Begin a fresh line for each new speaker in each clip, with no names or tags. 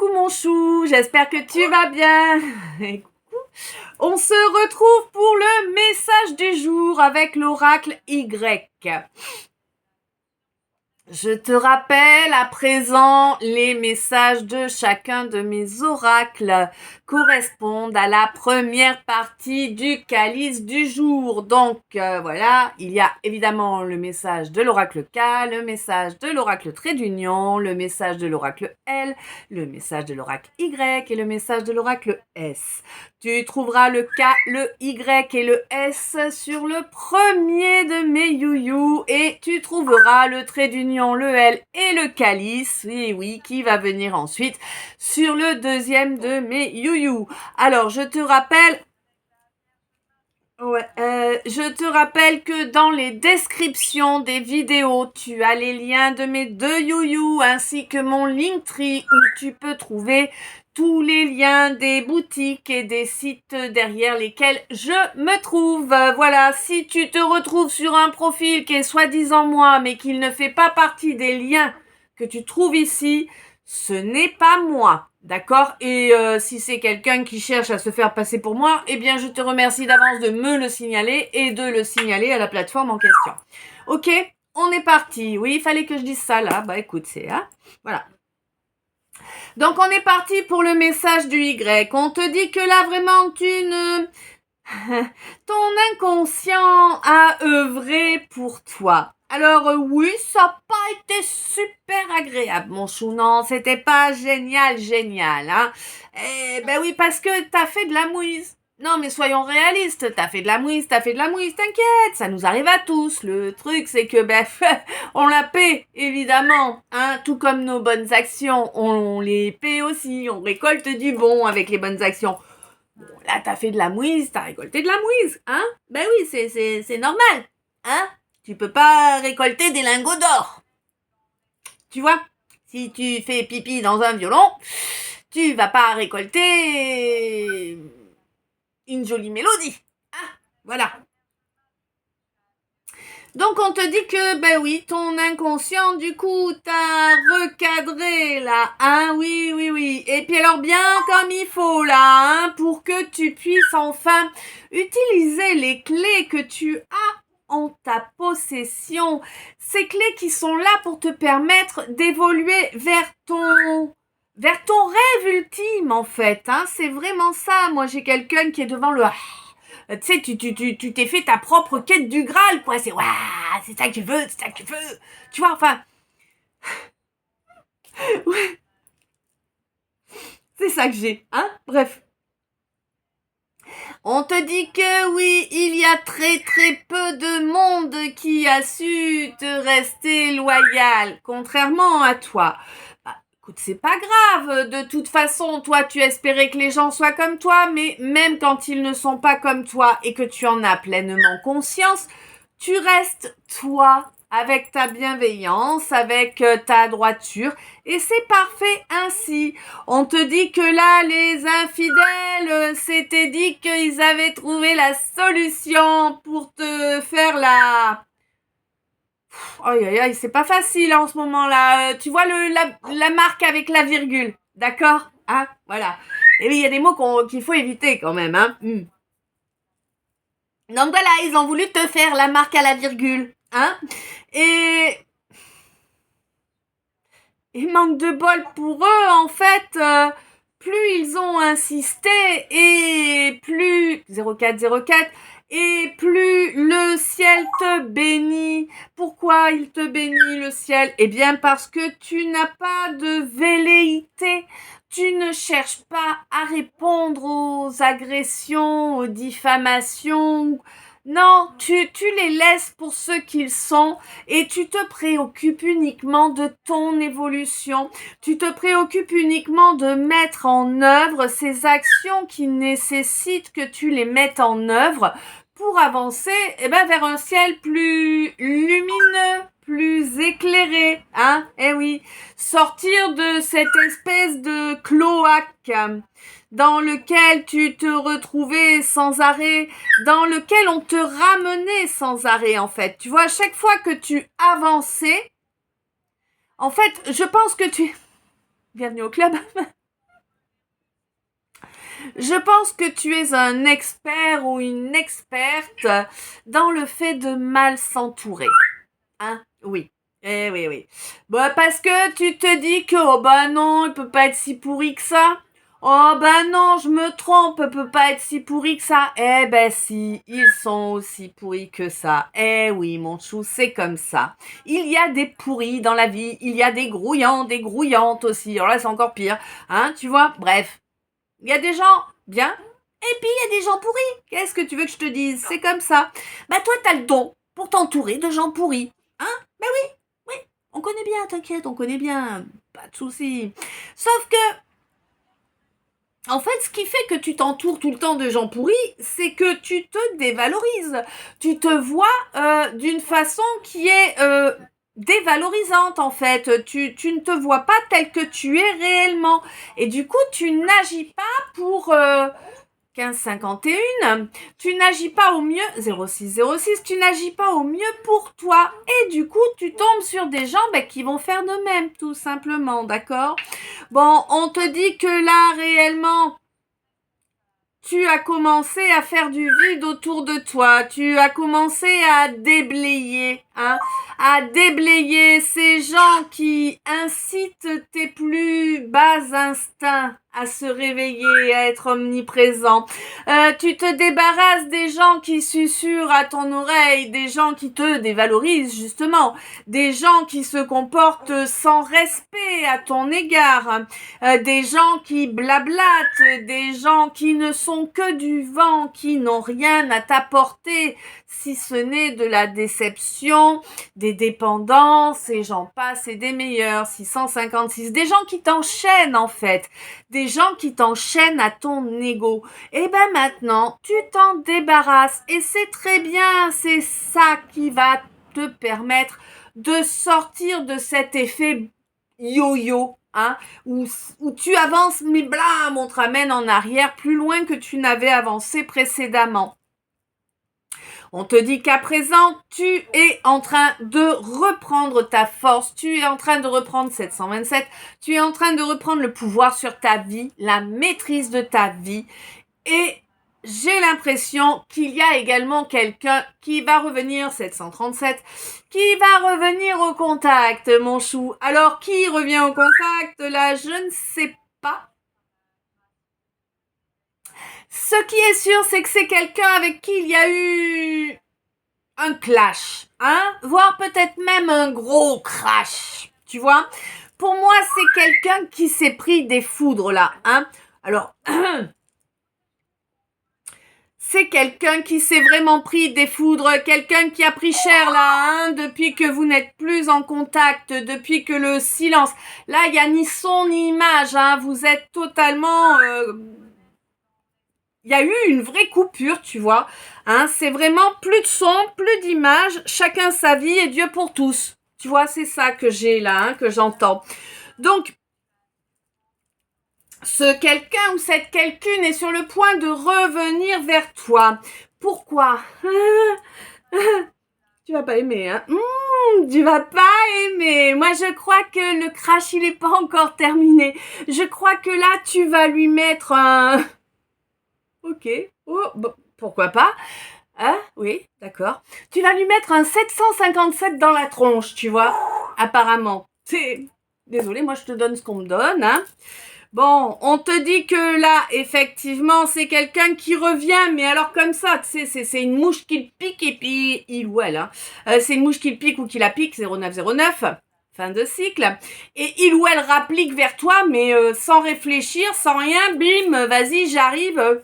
Coucou mon chou, j'espère que tu vas bien. Et coucou. On se retrouve pour le message du jour avec l'oracle Y. Je te rappelle à présent, les messages de chacun de mes oracles correspondent à la première partie du calice du jour. Donc voilà, il y a évidemment le message de l'oracle K, le message de l'oracle trait d'union, le message de l'oracle L, le message de l'oracle Y et le message de l'oracle S. Tu trouveras le K, le Y et le S sur le premier de mes youyou et tu trouveras le trait d'union, le L et le calice, oui, qui va venir ensuite sur le deuxième de mes youyou. Alors, je te rappelle que dans les descriptions des vidéos, tu as les liens de mes deux youyou ainsi que mon Linktree où tu peux trouver tous les liens des boutiques et des sites derrière lesquels je me trouve. Voilà, si tu te retrouves sur un profil qui est soi-disant moi, mais qu'il ne fait pas partie des liens que tu trouves ici, ce n'est pas moi. D'accord? Et si c'est quelqu'un qui cherche à se faire passer pour moi, eh bien je te remercie d'avance de me le signaler et de le signaler à la plateforme en question. Ok? On est parti. Oui, il fallait que je dise ça là. Bah écoute, voilà. Donc on est parti pour le message du Y. On te dit que là vraiment ton inconscient a œuvré pour toi. Alors oui, ça n'a pas été super agréable, mon chou. Non, c'était pas génial, hein. Eh ben oui, parce que t'as fait de la mouise. Non, mais soyons réalistes, t'as fait de la mouise, t'inquiète, ça nous arrive à tous. Le truc, c'est que, on la paie, évidemment, hein, tout comme nos bonnes actions, on les paie aussi, on récolte du bon avec les bonnes actions. Bon, là, t'as fait de la mouise, t'as récolté de la mouise, hein? Ben oui, c'est normal, hein? Tu peux pas récolter des lingots d'or. Tu vois? Si tu fais pipi dans un violon, tu vas pas récolter une jolie mélodie. Ah, voilà. Donc on te dit que, oui, ton inconscient, du coup, t'a recadré, là, hein, oui. Et puis alors bien comme il faut, là, hein, pour que tu puisses enfin utiliser les clés que tu as en ta possession. Ces clés qui sont là pour te permettre d'évoluer vers ton rêve ultime, en fait, hein. C'est vraiment ça. Moi, j'ai quelqu'un qui est devant le... Tu sais, tu t'es fait ta propre quête du Graal, quoi. C'est, waouh, c'est ça que tu veux. Tu vois, enfin... Ouais. C'est ça que j'ai, hein. Bref. On te dit que oui, il y a très peu de monde qui a su te rester loyal, contrairement à toi. Bah, écoute, c'est pas grave, de toute façon, toi tu espérais que les gens soient comme toi, mais même quand ils ne sont pas comme toi et que tu en as pleinement conscience, tu restes toi, avec ta bienveillance, avec ta droiture, et c'est parfait ainsi. On te dit que là, les infidèles s'étaient dit qu'ils avaient trouvé la solution pour te faire la... Aïe, c'est pas facile en ce moment-là. Tu vois la marque avec la virgule, d'accord? Hein, voilà. Et oui, il y a des mots qu'il faut éviter quand même, hein. Donc voilà, ils ont voulu te faire la marque à la virgule, hein. Et manque de bol pour eux, en fait, plus ils ont insisté et plus 0404 et plus le ciel te bénit. Pourquoi il te bénit le ciel? Eh bien parce que tu n'as pas de velléité. Tu ne cherches pas à répondre aux agressions, aux diffamations. Non, tu les laisses pour ce qu'ils sont et tu te préoccupes uniquement de ton évolution. Tu te préoccupes uniquement de mettre en œuvre ces actions qui nécessitent que tu les mettes en œuvre pour avancer vers un ciel plus lumineux, plus éclairé, hein? Eh oui, sortir de cette espèce de cloaque dans lequel tu te retrouvais sans arrêt, dans lequel on te ramenait sans arrêt, en fait. Tu vois, à chaque fois que tu avançais, en fait, je pense que tu... Bienvenue au club. Je pense que tu es un expert ou une experte dans le fait de mal s'entourer. Hein? Oui. Eh oui, oui. Bah, parce que tu te dis que, oh bah non, il peut pas être si pourri que ça. Oh bah non, je me trompe, il peut pas être si pourri que ça. Eh ben si, ils sont aussi pourris que ça. Eh oui, mon chou, c'est comme ça. Il y a des pourris dans la vie, il y a des grouillants, des grouillantes aussi. Alors là, c'est encore pire. Hein, tu vois? Bref. Il y a des gens bien, et puis il y a des gens pourris. Qu'est-ce que tu veux que je te dise? C'est comme ça. Bah toi, t'as le don pour t'entourer de gens pourris. Hein? Ben oui, oui. On connaît bien, t'inquiète, on connaît bien. Pas de souci. Sauf que, en fait, ce qui fait que tu t'entoures tout le temps de gens pourris, c'est que tu te dévalorises. Tu te vois d'une façon qui est dévalorisante, en fait. Tu ne te vois pas tel que tu es réellement. Et du coup, tu n'agis pas pour 15,51. Tu n'agis pas au mieux, 0606, tu n'agis pas au mieux pour toi. Et du coup, tu tombes sur des gens qui vont faire de même, tout simplement, d'accord? Bon, on te dit que là, réellement, tu as commencé à faire du vide autour de toi. Tu as commencé à déblayer, hein, à déblayer ces gens qui incitent tes plus bas instincts à se réveiller, à être omniprésents. Tu te débarrasses des gens qui susurrent à ton oreille, des gens qui te dévalorisent justement, des gens qui se comportent sans respect à ton égard, des gens qui blablatent, des gens qui ne sont que du vent, qui n'ont rien à t'apporter, si ce n'est de la déception, des dépendances, et j'en passe, et des meilleurs, 656, des gens qui t'enchaînent en fait, des gens qui t'enchaînent à ton ego. Et ben maintenant, tu t'en débarrasses, et c'est très bien, c'est ça qui va te permettre de sortir de cet effet yo-yo, hein, où tu avances, mais blam, on te ramène en arrière plus loin que tu n'avais avancé précédemment. On te dit qu'à présent, tu es en train de reprendre ta force, tu es en train de reprendre 727, tu es en train de reprendre le pouvoir sur ta vie, la maîtrise de ta vie. Et j'ai l'impression qu'il y a également quelqu'un qui va revenir, 737, qui va revenir au contact, mon chou. Alors, qui revient au contact, là, je ne sais pas. Ce qui est sûr, c'est que c'est quelqu'un avec qui il y a eu un clash, hein, voire peut-être même un gros crash, tu vois. Pour moi, c'est quelqu'un qui s'est pris des foudres, là, hein. Alors, c'est quelqu'un qui s'est vraiment pris des foudres, quelqu'un qui a pris cher là, hein, depuis que vous n'êtes plus en contact, depuis que le silence, là il n'y a ni son ni image, hein, vous êtes totalement, il y a eu une vraie coupure, tu vois, hein, c'est vraiment plus de son, plus d'image, chacun sa vie et Dieu pour tous, tu vois, c'est ça que j'ai là, hein, que j'entends. Donc, ce quelqu'un ou cette quelqu'une est sur le point de revenir vers toi. Pourquoi? Tu vas pas aimer, hein? Tu vas pas aimer. Moi, je crois que le crash, il est pas encore terminé. Je crois que là, tu vas lui mettre un... Ok. Oh, bon, pourquoi pas? Hein? Oui, d'accord. Tu vas lui mettre un 757 dans la tronche, tu vois? Apparemment. C'est... Désolée, moi, je te donne ce qu'on me donne, hein? Bon, on te dit que là, effectivement, c'est quelqu'un qui revient, mais alors comme ça, tu sais, c'est une mouche qui le pique et puis il ou elle, hein. C'est une mouche qui le pique ou qui la pique, 0909, fin de cycle. Et il ou elle rapplique vers toi, mais sans réfléchir, sans rien, bim, vas-y, j'arrive.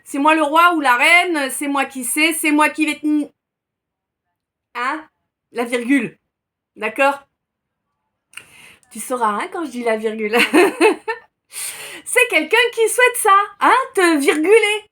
C'est moi le roi ou la reine, c'est moi qui sais, c'est moi qui vais te... Hein? La virgule. D'accord? Tu sauras, hein, quand je dis la virgule. C'est quelqu'un qui souhaite ça, hein, te virguler.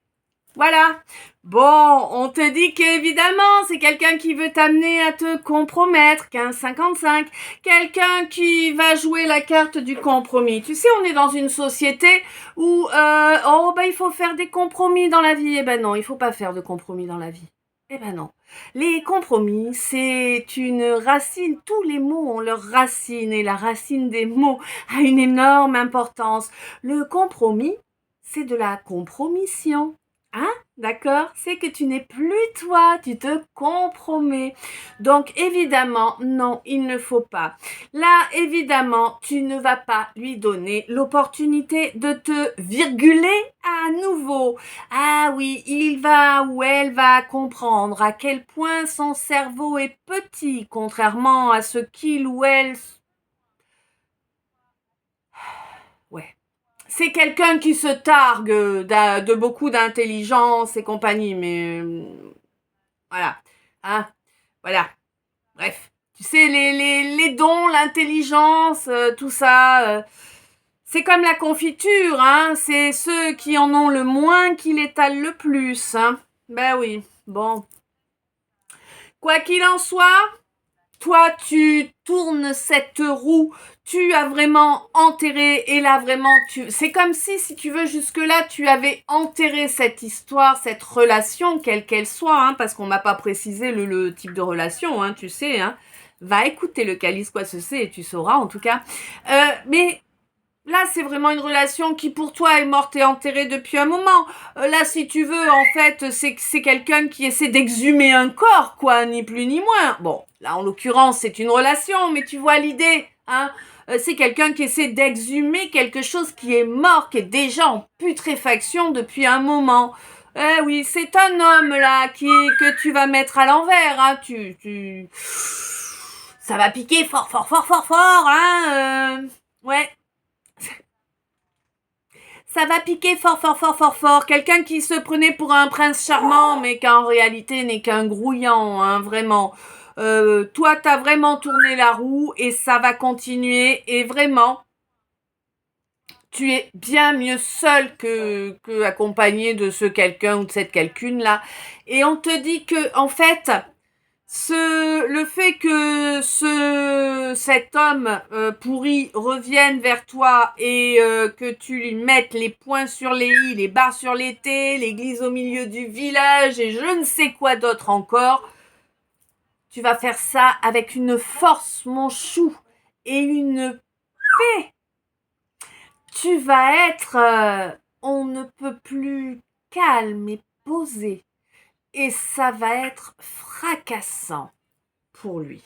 Voilà. Bon, on te dit qu'évidemment, c'est quelqu'un qui veut t'amener à te compromettre, 15,55. Quelqu'un qui va jouer la carte du compromis. Tu sais, on est dans une société où, il faut faire des compromis dans la vie. Eh ben non, il faut pas faire de compromis dans la vie. Eh ben non. Les compromis, c'est une racine. Tous les mots ont leur racine et la racine des mots a une énorme importance. Le compromis, c'est de la compromission. Hein? D'accord? C'est que tu n'es plus toi, tu te compromets. Donc, évidemment, non, il ne faut pas. Là, évidemment, tu ne vas pas lui donner l'opportunité de te virguler à nouveau. Ah oui, il va ou elle va comprendre à quel point son cerveau est petit, contrairement à ce qu'il ou elle... Ouais. C'est quelqu'un qui se targue de beaucoup d'intelligence et compagnie, mais voilà. Hein, voilà. Bref. Tu sais, les dons, l'intelligence, tout ça, c'est comme la confiture, hein. C'est ceux qui en ont le moins qui l'étalent le plus, hein. Ben oui, bon. Quoi qu'il en soit, toi, tu tournes cette roue, tu as vraiment enterré, et là, vraiment, c'est comme si tu veux, jusque-là, tu avais enterré cette histoire, cette relation, quelle qu'elle soit, hein, parce qu'on m'a pas précisé le type de relation, hein, tu sais, hein. Va écouter le calice, quoi, ce c'est, et tu sauras, en tout cas. Mais là, c'est vraiment une relation qui, pour toi, est morte et enterrée depuis un moment. Là, si tu veux, en fait, c'est quelqu'un qui essaie d'exhumer un corps, quoi, ni plus ni moins. Bon, là, en l'occurrence, c'est une relation, mais tu vois l'idée, hein. C'est quelqu'un qui essaie d'exhumer quelque chose qui est mort, qui est déjà en putréfaction depuis un moment. Eh oui, c'est un homme, là, que tu vas mettre à l'envers, hein. Ça va piquer fort, fort, fort, fort, fort, hein. Ouais. Ça va piquer fort, fort, fort, fort, fort. Quelqu'un qui se prenait pour un prince charmant, mais qu'en réalité n'est qu'un grouillant, hein, vraiment. Toi, t'as vraiment tourné la roue et ça va continuer. Et vraiment, tu es bien mieux seul que accompagné de ce quelqu'un ou de cette quelqu'une là. Et on te dit que, en fait, le fait que cet homme pourri revienne vers toi et que tu lui mettes les points sur les i, les barres sur les t, l'église au milieu du village et je ne sais quoi d'autre encore, tu vas faire ça avec une force, mon chou, et une paix. Tu vas être, on ne peut plus calme et posé. Et ça va être fracassant pour lui.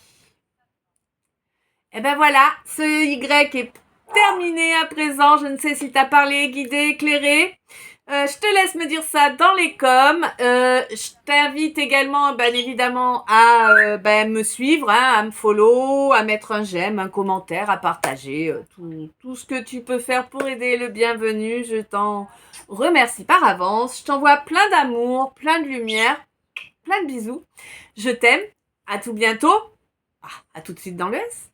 Et ben voilà, ce Y est terminé à présent. Je ne sais si t'as parlé, guidé, éclairé. Je te laisse me dire ça dans les coms. Je t'invite également, bien évidemment, à me suivre, hein, à me follow, à mettre un j'aime, un commentaire, à partager tout ce que tu peux faire pour aider le bienvenu. Je t'en remercie par avance. Je t'envoie plein d'amour, plein de lumière, plein de bisous. Je t'aime. À tout bientôt. À tout de suite dans le S.